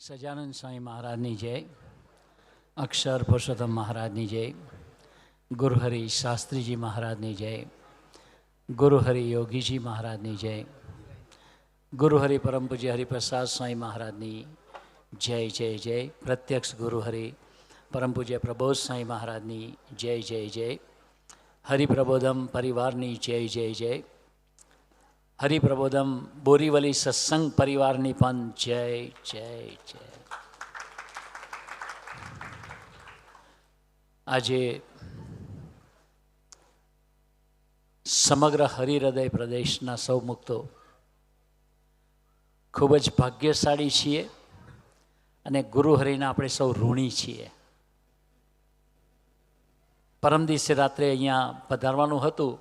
સજાનંદ સ્વામી મહારાજની જય, અક્ષર પુરુષોત્તમ મહારાજની જય, ગુરુહરિ શાસ્ત્રીજી મહારાજની જય, ગુરુહરિ યોગીજી મહારાજની જય, ગુરુહરિ પરમ પૂજ્ય હરિપ્રસાદ સ્વામી મહારાજની જય જય જય, પ્રત્યક્ષ ગુરુહરિ પરમ પૂજ્ય પ્રબોધ સ્વામી મહારાજની જય જય જય, હરિપ્રબોધમ પરિવારની જય જય જય, હરિપ્રબોધમ બોરીવલી સત્સંગ પરિવારની પણ જય જય જય. આજે સમગ્ર હરિહૃદય પ્રદેશના સૌ મુક્તો ખૂબ જ ભાગ્યશાળી છીએ અને ગુરુહરિના આપણે સૌ ઋણી છીએ. પરમ દિવસે રાત્રે અહીંયા પધારવાનું હતું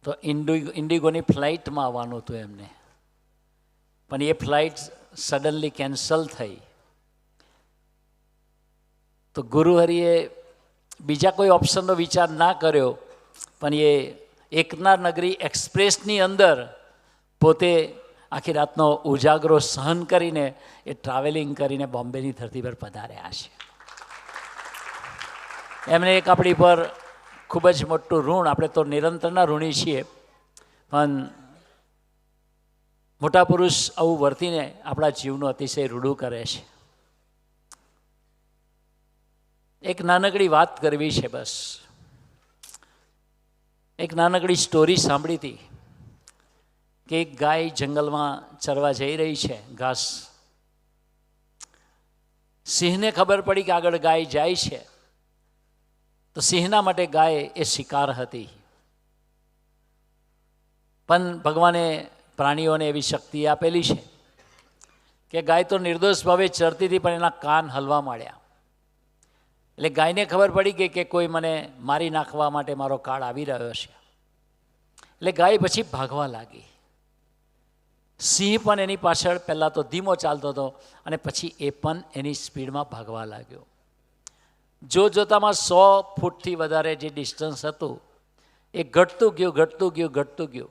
તો ઇન્ડિગોની ફ્લાઇટમાં આવવાનું હતું એમને, પણ એ ફ્લાઇટ સડનલી કેન્સલ થઈ. તો ગુરુહરિએ બીજા કોઈ ઓપ્શનનો વિચાર ના કર્યો, પણ એ એકના નગરી એક્સપ્રેસની અંદર પોતે આખી રાતનો ઉજાગરો સહન કરીને એ ટ્રાવેલિંગ કરીને બોમ્બેની ધરતી પર પધાર્યા છે. એમને એક આપણી પર ખૂબ જ મોટું ઋણ, આપણે તો નિરંતરના ઋણી છીએ, પણ મોટા પુરુષ આવું વર્તીને આપણા જીવનું અતિશય રૂડું કરે છે. એક નાનકડી વાત કરવી છે બસ. એક નાનકડી સ્ટોરી સાંભળી હતી કે એક ગાય જંગલમાં ચરવા જઈ રહી છે ઘાસ. સિંહને ખબર પડી કે આગળ ગાય જાય છે, તો સિંહના માટે ગાય એ શિકાર હતી. પણ ભગવાને પ્રાણીઓને એવી શક્તિ આપેલી છે કે ગાય તો નિર્દોષ ભાવે ચરતી હતી, પણ એના કાન હલવા માંડ્યા. એટલે ગાયને ખબર પડી ગઈ કે કોઈ મને મારી નાખવા માટે મારો કાળ આવી રહ્યો છે. એટલે ગાય પછી ભાગવા લાગી. સિંહ પણ એની પાછળ પહેલાં તો ધીમો ચાલતો હતો અને પછી એ પણ એની સ્પીડમાં ભાગવા લાગ્યો. જોતામાં 100 ફૂટથી વધારે જે ડિસ્ટન્સ હતું એ ઘટતું ગયું ઘટતું ગયું ઘટતું ગયું.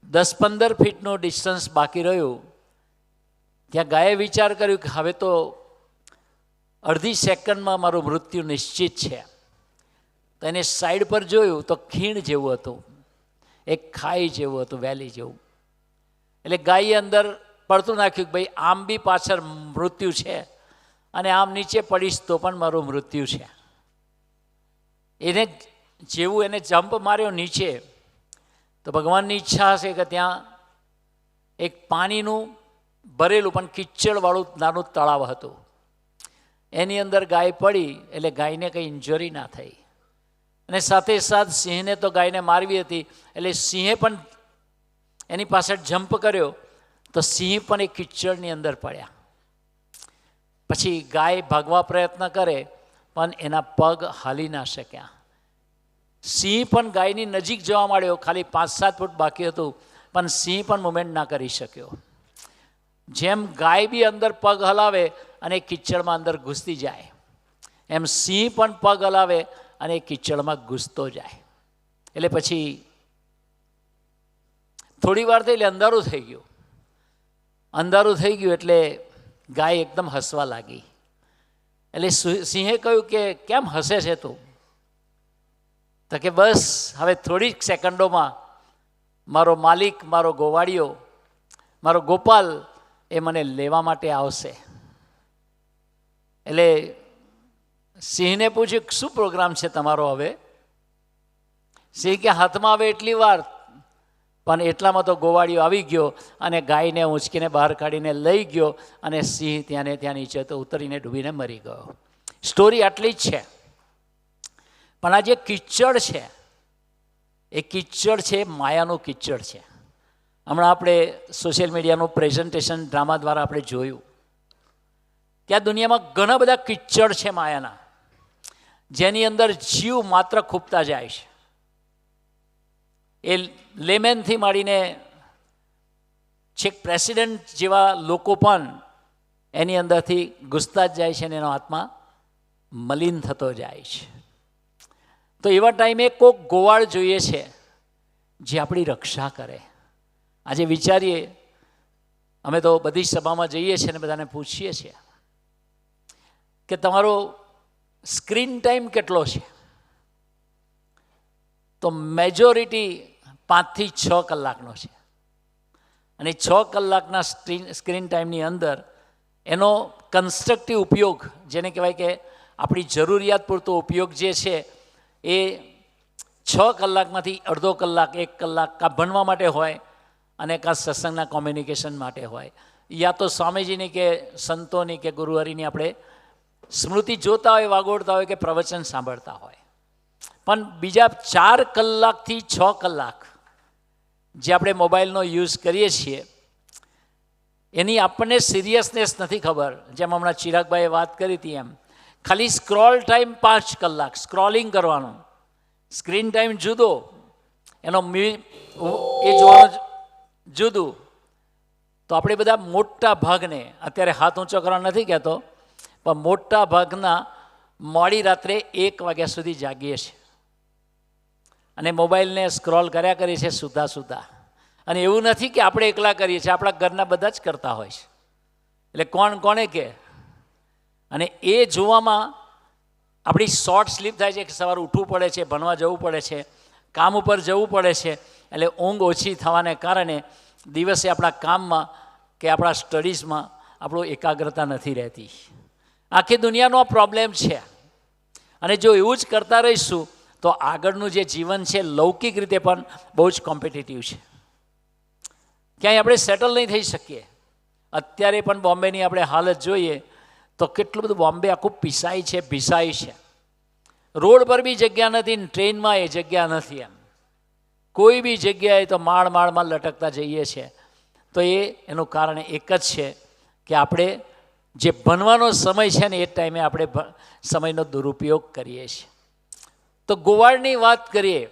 10-15 ફીટનું ડિસ્ટન્સ બાકી રહ્યું. ત્યાં ગાયે વિચાર કર્યું કે હવે તો અડધી સેકન્ડમાં મારું મૃત્યુ નિશ્ચિત છે. તો એને સાઈડ પર જોયું તો ખીણ જેવું હતું, એક ખાઈ જેવું હતું, વેલી જેવું. એટલે ગાયે અંદર પડતું નાખ્યું કે ભાઈ આમ બી પાછળ મૃત્યુ છે અને આમ નીચે પડીશ તો પણ મારું મૃત્યુ છે. એને જેવું એને જમ્પ માર્યો નીચે, તો ભગવાનની ઈચ્છા હશે કે ત્યાં એક પાણીનું ભરેલું પણ કિચડવાળું નાનું તળાવ હતું. એની અંદર ગાય પડી એટલે ગાયને કંઈ ઇન્જરી ના થઈ. અને સાથે સાથ સિંહને તો ગાયને મારવી હતી, એટલે સિંહે પણ એની પાછળ જમ્પ કર્યો, તો સિંહ પણ એ કિચડની અંદર પડ્યા. પછી ગાય ભાગવા પ્રયત્ન કરે પણ એના પગ હાલી ના શક્યા. સિંહ પણ ગાયની નજીક જવા માંડ્યો, ખાલી 5-7 ફૂટ બાકી હતું, પણ સિંહ પણ મૂવમેન્ટ ના કરી શક્યો. જેમ ગાય બી અંદર પગ હલાવે અને કિચડમાં અંદર ઘૂસતી જાય, એમ સિંહ પણ પગ હલાવે અને કિચડમાં ઘૂસતો જાય. એટલે પછી થોડી વાર થઈ એટલે અંધારું થઈ ગયું. અંધારું થઈ ગયું એટલે ગાય એકદમ હસવા લાગી. એટલે સિંહે કહ્યું કે કેમ હસે છે તું? તો કે બસ હવે થોડીક સેકન્ડોમાં મારો માલિક, મારો ગોવાળિયો, મારો ગોપાલ એ મને લેવા માટે આવશે. એટલે સિંહને પૂછ્યું શું પ્રોગ્રામ છે તમારો હવે? સિંહ કે હાથમાં આવે એટલી વાર. પણ એટલામાં તો ગોવાળિયો આવી ગયો અને ગાયને ઊંચકીને બહાર કાઢીને લઈ ગયો અને સિંહ ત્યાં નીચે તો ઉતરીને ડૂબીને મરી ગયો. સ્ટોરી આટલી જ છે. પણ આ જે કિચડ છે એ કિચડ છે, માયાનું કિચડ છે. હમણાં આપણે સોશિયલ મીડિયાનું પ્રેઝન્ટેશન ડ્રામા દ્વારા આપણે જોયું કે આ દુનિયામાં ઘણા બધા કિચડ છે માયાના, જેની અંદર જીવ માત્ર ખૂંપતા જાય છે. એ લેમેનથી માંડીને છેક પ્રેસિડેન્ટ જેવા લોકો પણ એની અંદરથી ઘૂસતા જ જાય છે અને એનો આત્મા મલિન થતો જાય છે. તો એવા ટાઈમે કોઈક ગોવાળ જોઈએ છે જે આપણી રક્ષા કરે. આજે વિચારીએ અમે તો બધી સભામાં જઈએ છીએ અને બધાને પૂછીએ છીએ કે તમારો સ્ક્રીન ટાઈમ કેટલો છે, તો મેજોરિટી 5 થી 6 કલાકનો છે. અને 6 કલાકના સ્ક્રીન ટાઈમની અંદર એનો કન્સ્ટ્રક્ટિવ ઉપયોગ, જેને કહેવાય કે આપણી જરૂરિયાત પૂરતો ઉપયોગ જે છે એ 6 કલાકમાંથી અડધો કલાક 1 કલાક કાં ભણવા માટે હોય અને કાં સત્સંગના કોમ્યુનિકેશન માટે હોય, યા તો સ્વામીજીની કે સંતોની કે ગુરુહરિની આપણે સ્મૃતિ જોતા હોય, વાગોળતા હોય કે પ્રવચન સાંભળતા હોય. પણ બીજા 4 કલાકથી 6 કલાક જે આપણે મોબાઈલનો યુઝ કરીએ છીએ એની આપણને સિરિયસનેસ નથી ખબર. જેમ હમણાં ચિરાગભાઈએ વાત કરી હતી એમ, ખાલી સ્ક્રોલ ટાઈમ 5 કલાક સ્ક્રોલિંગ કરવાનું, સ્ક્રીન ટાઈમ જુદો, એનો એ જોવાનું જુદું. તો આપણે બધા મોટા ભાગને, અત્યારે હાથ ઊંચો કરવા નથી કહેતો, પણ મોટા ભાગના મોડી રાત્રે 1 વાગ્યા સુધી જાગીએ છીએ અને મોબાઈલને સ્ક્રોલ કર્યા કરીએ છીએ સુતા. અને એવું નથી કે આપણે એકલા કરીએ છીએ, આપણા ઘરના બધા જ કરતા હોય છે. એટલે કોણે કે, અને એ જોવામાં આપણી શોર્ટ સ્લીપ થાય છે કે સવારે ઉઠવું પડે છે, ભણવા જવું પડે છે, કામ ઉપર જવું પડે છે. એટલે ઊંઘ ઓછી થવાને કારણે દિવસે આપણા કામમાં કે આપણા સ્ટડીઝમાં આપણું એકાગ્રતા નથી રહેતી. આખી દુનિયાનો પ્રોબ્લેમ છે. અને જો એવું જ કરતા રહીશું તો આગળનું જે જીવન છે લૌકિક રીતે પણ બહુ જ કોમ્પિટિટિવ છે. ક્યાંય આપણે સેટલ નહીં થઈ શકીએ. અત્યારે પણ બોમ્બેની આપણે હાલત જોઈએ તો કેટલું બધું બોમ્બે આખું ભીસાય છે. રોડ પર બી જગ્યા નથી, ટ્રેનમાં એ જગ્યા નથી. એમ કોઈ બી જગ્યાએ તો માળમાં લટકતા જઈએ છીએ. તો એનું કારણ એક જ છે કે આપણે જે ભણવાનો સમય છે ને એ ટાઈમે આપણે સમયનો દુરુપયોગ કરીએ છીએ. તો ગોવાળની વાત કરીએ,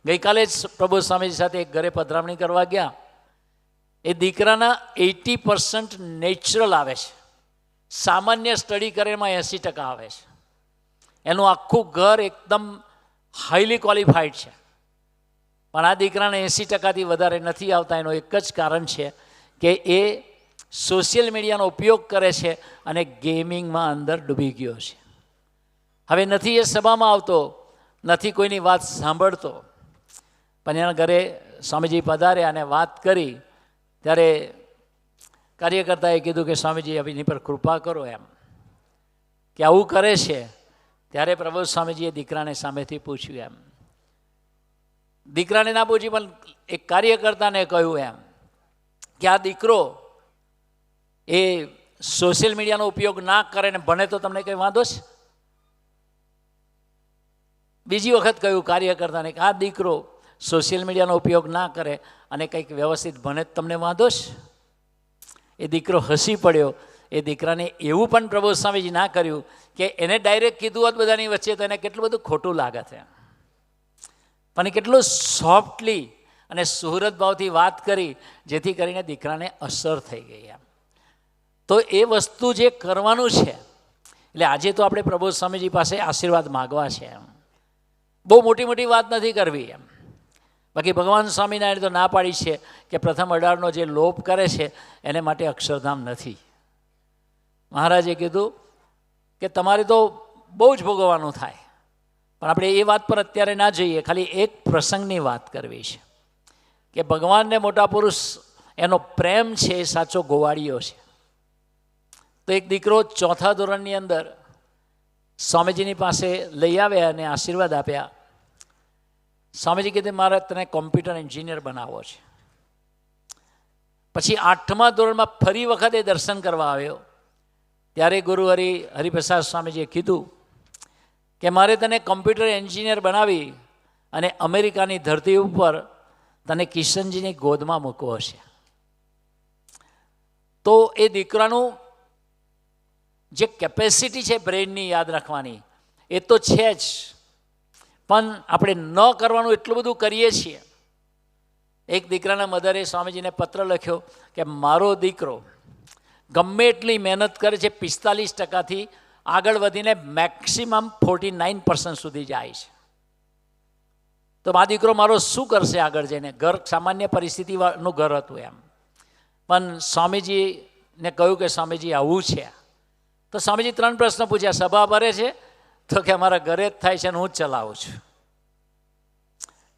ગઈકાલે જ પ્રભુ સ્વામીજી સાથે એક ઘરે પધરામણી કરવા ગયા. એ દીકરાના 80% નેચરલ આવે છે, સામાન્ય સ્ટડી કરે એમાં 80% આવે છે. એનું આખું ઘર એકદમ હાઈલી ક્વોલિફાઈડ છે, પણ આ દીકરાને 80%થી વધારે નથી આવતા. એનું એક જ કારણ છે કે એ સોશિયલ મીડિયાનો ઉપયોગ કરે છે અને ગેમિંગમાં અંદર ડૂબી ગયો છે. હવે નથી એ સભામાં આવતો, નથી કોઈની વાત સાંભળતો, પણ એના ઘરે સ્વામીજી પધાર્યા અને વાત કરી ત્યારે કાર્યકર્તાએ કીધું કે સ્વામીજી હવે એની પર કૃપા કરો એમ, કે આવું કરે છે. ત્યારે પ્રભુ સ્વામીજીએ દીકરાને સામેથી પૂછ્યું એમ, દીકરાને ના પૂછ્યું પણ એક કાર્યકર્તાને કહ્યું એમ કે આ દીકરો એ સોશિયલ મીડિયાનો ઉપયોગ ના કરે ને ભણે તો તમને કંઈ વાંધો છે? બીજી વખત કહ્યું કાર્યકર્તાને કે આ દીકરો સોશિયલ મીડિયાનો ઉપયોગ ના કરે અને કંઈક વ્યવસ્થિત ભણે તમને વાંધો છે? એ દીકરો હસી પડ્યો. એ દીકરાને એવું પણ પ્રભુ સ્વામીજી ના કર્યું કે એને ડાયરેક્ટ કીધું હોત બધાની વચ્ચે તો એને કેટલું બધું ખોટું લાગે છે, પણ કેટલું સોફ્ટલી અને સુહૃદ ભાવથી વાત કરી જેથી કરીને દીકરાને અસર થઈ ગઈ. એમ તો એ વસ્તુ જે કરવાનું છે, એટલે આજે તો આપણે પ્રભુ સ્વામીજી પાસે આશીર્વાદ માગવા છે. એમ બહુ મોટી વાત નથી કરવી. એમ બાકી ભગવાન સ્વામિનારાયણ તો ના પાડી છે કે પ્રથમ 18નો જે લોપ કરે છે એને માટે અક્ષરધામ નથી. મહારાજે કીધું કે તમારે તો બહુ જ ભોગવવાનું થાય, પણ આપણે એ વાત પર અત્યારે ના જઈએ. ખાલી એક પ્રસંગની વાત કરવી છે કે ભગવાનને મોટા પુરુષ એનો પ્રેમ છે એ સાચો ગોવાળીઓ છે. તો એક દીકરો 4થા ધોરણની અંદર સ્વામીજીની પાસે લઈ આવ્યા અને આશીર્વાદ આપ્યા. સ્વામીજી કીધું મારે તને કોમ્પ્યુટર એન્જિનિયર બનાવવો છે. પછી 8મા ધોરણમાં ફરી વખત એ દર્શન કરવા આવ્યો. ત્યારે ગુરુ હરિપ્રસાદ સ્વામીજીએ કીધું કે મારે તને કોમ્પ્યુટર એન્જિનિયર બનાવી અને અમેરિકાની ધરતી ઉપર તને કિશનજીની ગોદમાં મૂકવો છે. તો એ દીકરાનું જે કેપેસિટી છે બ્રેઇનની યાદ રાખવાની એ તો છે જ, પણ આપણે ન કરવાનું એટલું બધું કરીએ છીએ. એક દીકરાના મધરે સ્વામીજીને પત્ર લખ્યો કે મારો દીકરો ગમે એટલી મહેનત કરે છે, 45%થી આગળ વધીને મેક્સિમમ 49% સુધી જાય છે. તો આ દીકરો મારો શું કરશે આગળ જઈને? ઘર સામાન્ય પરિસ્થિતિનું ઘર હતું એમ, પણ સ્વામીજીને કહ્યું કે સ્વામીજી આવું છે. તો સ્વામીજી 3 પ્રશ્ન પૂછ્યા. સભા ભરે છે? તો કે અમારા ઘરે જ થાય છે અને હું જ ચલાવું છું.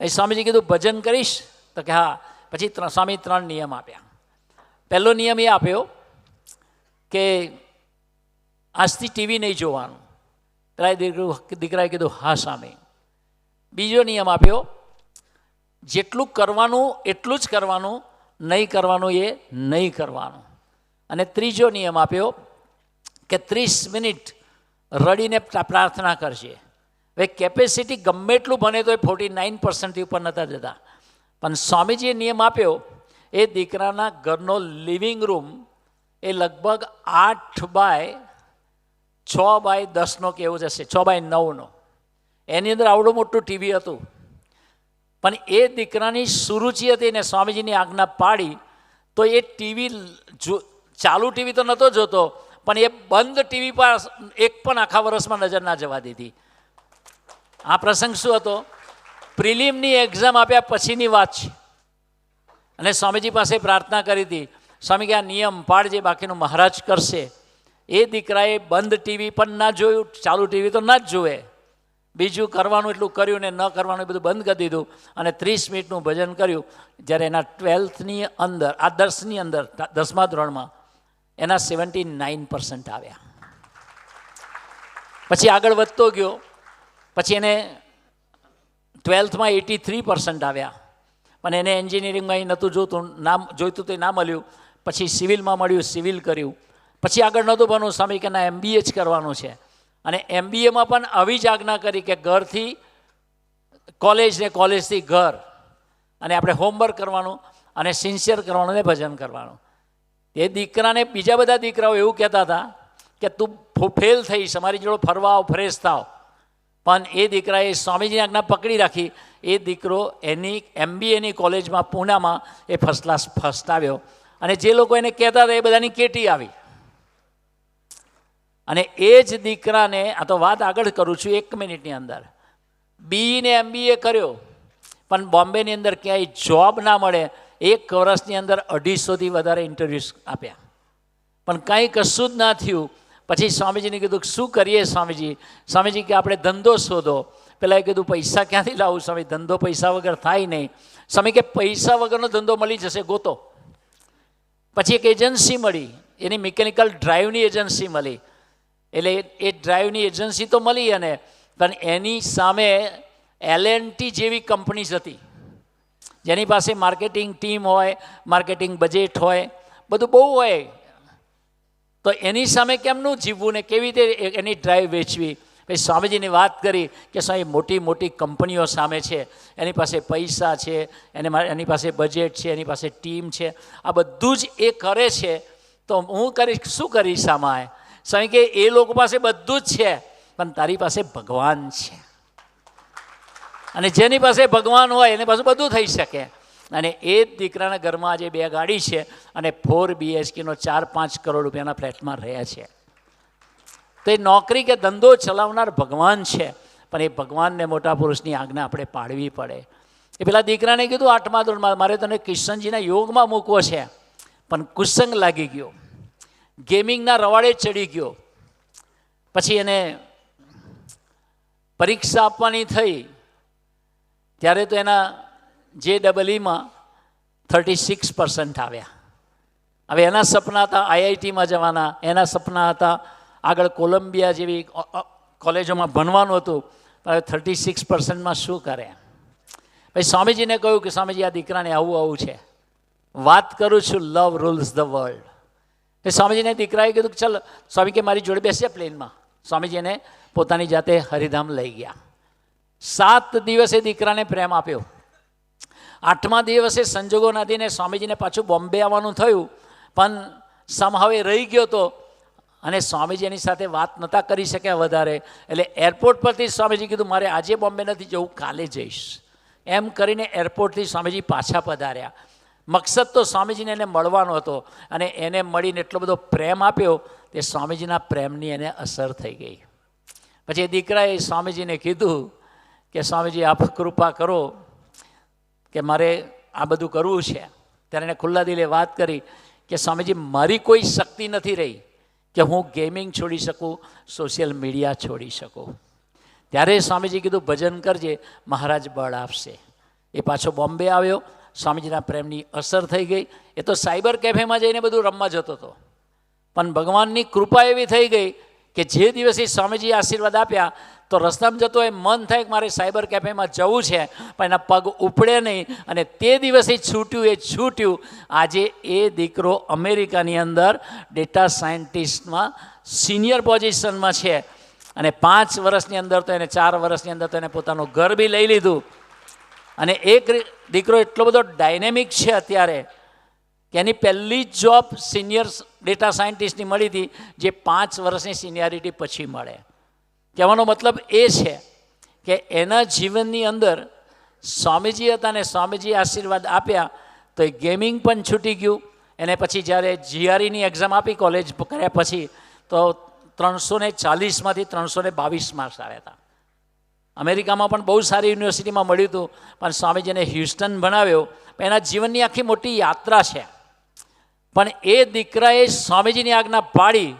એ સ્વામીજી કીધું ભજન કરીશ? તો કે હા. પછી સ્વામી 3 નિયમ આપ્યા. પહેલો નિયમ એ આપ્યો કે આજથી ટીવી નહીં જોવાનું. પેલા દીકરાએ કીધું હા સ્વામી. બીજો નિયમ આપ્યો, જેટલું કરવાનું એટલું જ કરવાનું, નહીં કરવાનું એ નહીં કરવાનું. અને ત્રીજો નિયમ આપ્યો કે 30 મિનિટ રડીને પ્રાર્થના કરશે. હવે કેપેસિટી ગમે એટલું બને તો એ 49% ઉપર નહોતા જતા. પણ સ્વામીજીએ નિયમ આપ્યો, એ દીકરાના ઘરનો લિવિંગ રૂમ એ લગભગ 8x6x10 કે એવું જ હશે, 6x9. એની અંદર આવડું મોટું ટીવી હતું. પણ એ દીકરાની સુરુચિ હતી ને સ્વામીજીની આજ્ઞા પાડી તો એ ટીવી ચાલુ ટીવી તો નહોતો જોતો, પણ એ બંધ ટીવી પર એક પણ આખા વર્ષમાં નજર ના જવા દીધી. આ પ્રસંગ શું હતો? પ્રિલિમની એક્ઝામ આપ્યા પછીની વાત છે. અને સ્વામીજી પાસે પ્રાર્થના કરી હતી, સ્વામી કે આ નિયમ પાડજે, બાકીનું મહારાજ કરશે. એ દીકરાએ બંધ ટીવી પણ ના જોયું, ચાલુ ટીવી તો ના જ જુએ. બીજું કરવાનું એટલું કર્યું ને ન કરવાનું એ બધું બંધ કરી દીધું અને 30 મિનિટનું ભજન કર્યું. જ્યારે એના 12થની અંદર, આદર્શની અંદર 10મા ધોરણમાં એના 79% આવ્યા. પછી આગળ વધતો ગયો. પછી એને 12થમાં 83% આવ્યા. પણ એને એન્જિનિયરિંગમાં એ નહોતું જોતું, જોઈતું તો ના મળ્યું. પછી સિવિલમાં મળ્યું, સિવિલ કર્યું. પછી આગળ નહોતું બનવું. સ્વામી કે ના MBA જ કરવાનું છે. અને MBAમાં પણ આવી જ આજ્ઞા કરી કે ઘરથી કોલેજ ને કોલેજથી ઘર, અને આપણે હોમવર્ક કરવાનું અને સિન્સિયર કરવાનું ને ભજન કરવાનું. એ દીકરાને બીજા બધા દીકરાઓ એવું કહેતા હતા કે તું ફેલ થઈશ, અમારી જોડે ફરવા આવ, ફ્રેશ થાવ. પણ એ દીકરાએ સ્વામીજીની આજ્ઞા પકડી રાખી. એ દીકરો એની MBAની કોલેજમાં પૂનામાં એ ફર્સ્ટ આવ્યો. અને જે લોકો એને કહેતા હતા એ બધાની કેટી આવી. અને એ જ દીકરાને, આ તો વાત આગળ કરું છું 1 મિનિટની અંદર, BE ને MBA કર્યો, પણ બોમ્બેની અંદર ક્યાંય જોબ ના મળે. 1 વર્ષની અંદર 250થી વધારે ઇન્ટરવ્યૂઝ આપ્યા, પણ કાંઈ કશું જ ના થયું. પછી સ્વામીજીને કીધું શું કરીએ સ્વામીજી? સ્વામીજી કે આપણે ધંધો શોધો. પેલા એ કીધું પૈસા ક્યાંથી લાવું સ્વામી? ધંધો પૈસા વગર થાય નહીં. સ્વામી કે પૈસા વગરનો ધંધો મળી જશે, ગોતો. પછી એક એજન્સી મળી, એની મિકેનિકલ ડ્રાઈવની એજન્સી મળી. એટલે એ ડ્રાઈવની એજન્સી તો મળી, અને પણ એની સામે L&T જેવી કંપનીઝ હતી જેની પાસે માર્કેટિંગ ટીમ હોય, માર્કેટિંગ બજેટ હોય, બધું બહુ હોય. તો એની સામે કેમનું જીવવું ને કેવી રીતે એની ડ્રાઈવ વેચવી? પછી સ્વામીજીની વાત કરી કે સ્વામી મોટી મોટી કંપનીઓ સામે છે, એની પાસે પૈસા છે, એની પાસે બજેટ છે, એની પાસે ટીમ છે, આ બધું જ એ કરે છે. તો હું કરીશ શું કરીશ આમાં? સ્વામી કે એ લોકો પાસે બધું જ છે, પણ તારી પાસે ભગવાન છે. અને જેની પાસે ભગવાન હોય એની પાસે બધું થઈ શકે. અને એ જ દીકરાના ઘરમાં આજે 2 ગાડી છે અને 4 BHKનો 4-5 કરોડ રૂપિયાના ફ્લેટમાં રહે છે. તો એ નોકરી કે ધંધો ચલાવનાર ભગવાન છે, પણ એ ભગવાનને મોટા પુરુષની આજ્ઞા આપણે પાડવી પડે. એ પેલા દીકરાને કીધું 8મા ધોરણમાં મારે તને કિશનજીના યોગમાં મૂકવો છે, પણ કુસંગ લાગી ગયો, ગેમિંગના રવાડે ચડી ગયો. પછી એને પરીક્ષા આપવાની થઈ ત્યારે તો એના JEEમાં 36% આવ્યા. હવે એના સપના હતા IITમાં જવાના, એના સપના હતા આગળ કોલંબિયા જેવી કોલેજોમાં ભણવાનું હતું. હવે 36%માં શું કરે? પછી સ્વામીજીને કહ્યું કે સ્વામીજી આ દીકરાને આવું છે. વાત કરું છું, લવ રૂલ્સ ધ વર્લ્ડ. એ સ્વામીજીને દીકરાએ કીધું કે ચાલ સ્વામી કે મારી જોડે બેસે પ્લેનમાં. સ્વામીજી એને પોતાની જાતે હરિધામ લઈ ગયા. 7 દિવસે દીકરાને પ્રેમ આપ્યો. 8મા દિવસે સંજોગો નદીને સ્વામીજીને પાછું બોમ્બે આવવાનું થયું, પણ સમહાવ એ રહી ગયો હતો અને સ્વામીજી એની સાથે વાત નહોતા કરી શક્યા વધારે. એટલે એરપોર્ટ પરથી સ્વામીજી કીધું મારે આજે બોમ્બે નથી જવું, કાલે જઈશ. એમ કરીને એરપોર્ટથી સ્વામીજી પાછા પધાર્યા. મકસદ તો સ્વામીજીને એને મળવાનો હતો, અને એને મળીને એટલો બધો પ્રેમ આપ્યો તે સ્વામીજીના પ્રેમની એને અસર થઈ ગઈ. પછી એ દીકરાએ સ્વામીજીને કીધું કે સ્વામીજી આપ કૃપા કરો કે મારે આ બધું કરવું છે. ત્યારે એને ખુલ્લા દિલે વાત કરી કે સ્વામીજી મારી કોઈ શક્તિ નથી રહી કે હું ગેમિંગ છોડી શકું, સોશિયલ મીડિયા છોડી શકું. ત્યારે સ્વામીજી કીધું ભજન કરજે, મહારાજ બળ આપશે. એ પાછો બોમ્બે આવ્યો, સ્વામીજીના પ્રેમની અસર થઈ ગઈ. એ તો સાયબર કેફેમાં જઈને બધું રમવા જતો હતો, પણ ભગવાનની કૃપા એવી થઈ ગઈ કે જે દિવસે સ્વામીજીએ આશીર્વાદ આપ્યા તો રસ્તામાં જતો એ મન થાય કે મારે સાયબર કેફેમાં જવું છે, પણ એના પગ ઉપડે નહીં. અને તે દિવસે છૂટ્યું. આજે એ દીકરો અમેરિકાની અંદર ડેટા સાયન્ટિસ્ટમાં સિનિયર પોઝિશનમાં છે. અને 5 વર્ષની અંદર તો એને 4 વર્ષની અંદર તો એને પોતાનું ઘર બી લઈ લીધું. અને એક દીકરો એટલો બધો ડાયનેમિક છે અત્યારે કે એની પહેલી જ જોબ સિનિયર ડેટા સાયન્ટિસ્ટની મળી હતી, જે 5 વર્ષની સિનિયરિટી પછી મળે. કહેવાનો મતલબ એ છે કે એના જીવનની અંદર સ્વામીજી હતા ને સ્વામીજીએ આશીર્વાદ આપ્યા તો એ ગેમિંગ પણ છૂટી ગયું. એને પછી જ્યારે જીઆરઈની એક્ઝામ આપી કોલેજ કર્યા પછી તો 340માંથી 322 માર્ક્સ આવ્યા હતા. અમેરિકામાં પણ બહુ સારી યુનિવર્સિટીમાં મળ્યું હતું, પણ સ્વામીજીને હ્યુસ્ટન ભણાવ્યો. એના જીવનની આખી મોટી યાત્રા છે. પણ એ દીકરાએ સ્વામીજીની આજ્ઞા પાડી,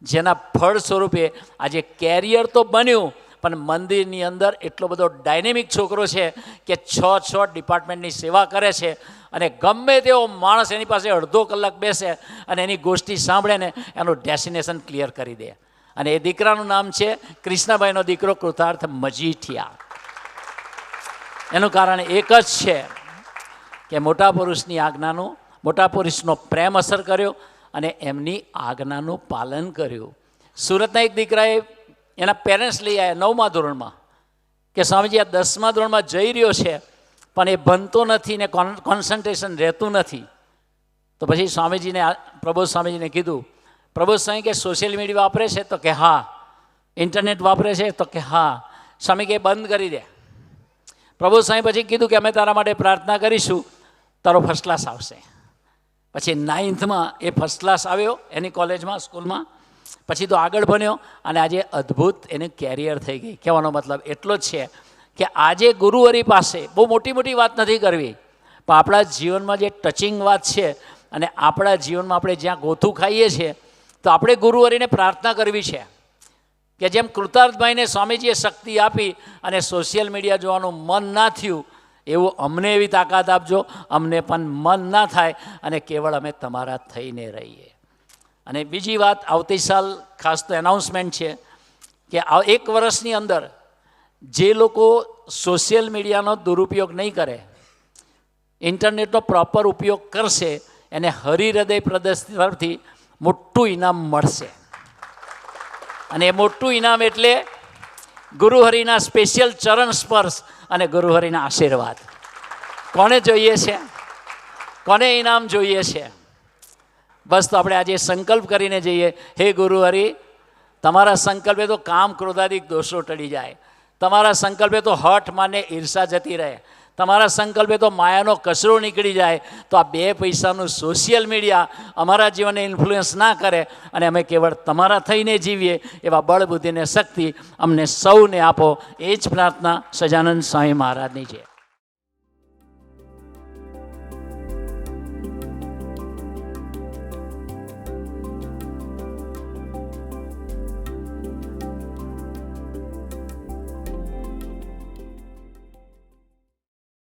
જેના ફળ સ્વરૂપે આજે કેરિયર તો બન્યું, પણ મંદિરની અંદર એટલો બધો ડાયનેમિક છોકરો છે કે 6 ડિપાર્ટમેન્ટની સેવા કરે છે. અને ગમે તેવો માણસ એની પાસે અડધો કલાક બેસે અને એની ગોષ્ઠી સાંભળે ને એનું ડેસ્ટિનેશન ક્લિયર કરી દે. અને એ દીકરાનું નામ છે કૃષ્ણભાઈનો દીકરો કૃતાર્થ મજીઠિયા. એનું કારણ એક જ છે કે મોટા પુરુષની આજ્ઞાનું, મોટા પુરુષનો પ્રેમ અસર કર્યો અને એમની આજ્ઞાનું પાલન કર્યું. સુરતના એક દીકરાએ એના પેરેન્ટ્સ લઈ આવ્યા 9મા ધોરણમાં કે સ્વામીજી આ 10મા ધોરણમાં જઈ રહ્યો છે પણ એ ભણતો નથી ને કોન્સન્ટ્રેશન રહેતું નથી. તો પછી સ્વામીજીને પ્રબોધ સ્વામીજીને કીધું, પ્રબોધ સ્વામી કે સોશિયલ મીડિયા વાપરે છે? તો કે હા. ઇન્ટરનેટ વાપરે છે? તો કે હા. સ્વામી કે બંધ કરી દે. પ્રબોધ સ્વામી પછી કીધું કે અમે તારા માટે પ્રાર્થના કરીશું, તારો ફર્સ્ટ ક્લાસ આવશે. પછી 9થમાં એ ફર્સ્ટ ક્લાસ આવ્યો એની કોલેજમાં, સ્કૂલમાં. પછી તો આગળ ભણ્યો અને આજે અદ્ભુત એનું કેરિયર થઈ ગઈ. કહેવાનો મતલબ એટલો જ છે કે આજે ગુરુહરિ પાસે બહુ મોટી વાત નથી કરવી, પણ આપણા જીવનમાં જે ટચિંગ વાત છે અને આપણા જીવનમાં આપણે જ્યાં ગોથું ખાઈએ છીએ તો આપણે ગુરુહરિને પ્રાર્થના કરવી છે કે જેમ કૃતાર્થભાઈને સ્વામીજીએ શક્તિ આપી અને સોશિયલ મીડિયા જોવાનું મન ના થયું, એવું અમને એવી તાકાત આપજો, અમને પણ મન ના થાય અને કેવળ અમે તમારા થઈને રહીએ. અને બીજી વાત, આવતી સાલ ખાસ તો એનાઉન્સમેન્ટ છે કે 1 વર્ષની અંદર જે લોકો સોશિયલ મીડિયાનો દુરુપયોગ નહીં કરે, ઇન્ટરનેટનો પ્રોપર ઉપયોગ કરશે, એને હરિહૃદય પ્રદેશ તરફથી મોટું ઇનામ મળશે. અને એ મોટું ઇનામ એટલે ગુરુહરિના સ્પેશિયલ ચરણ સ્પર્શ અને ગુરુહરિના આશીર્વાદ. કોને જોઈએ છે? કોને ઇનામ જોઈએ છે? બસ તો આપણે આજે સંકલ્પ કરીને જઈએ, હે ગુરુહરિ, તમારા સંકલ્પે તો કામ ક્રોધાદિક દોષો ટળી જાય, તમારા સંકલ્પે તો હઠ માને ઈર્ષા જતી રહે, તમારા સંકલ્પે તો માયાનો કચરો નીકળી જાય. તો આ 2 પૈસાનું સોશિયલ મીડિયા અમારા જીવનને ઇન્ફ્લુઅન્સ ના કરે અને અમે કેવળ તમારા થઈને જીવીએ એવા બળ બુદ્ધિને શક્તિ અમને સૌને આપો. એ જ પ્રાર્થના સજાનંદ સ્વામી મહારાજની છે.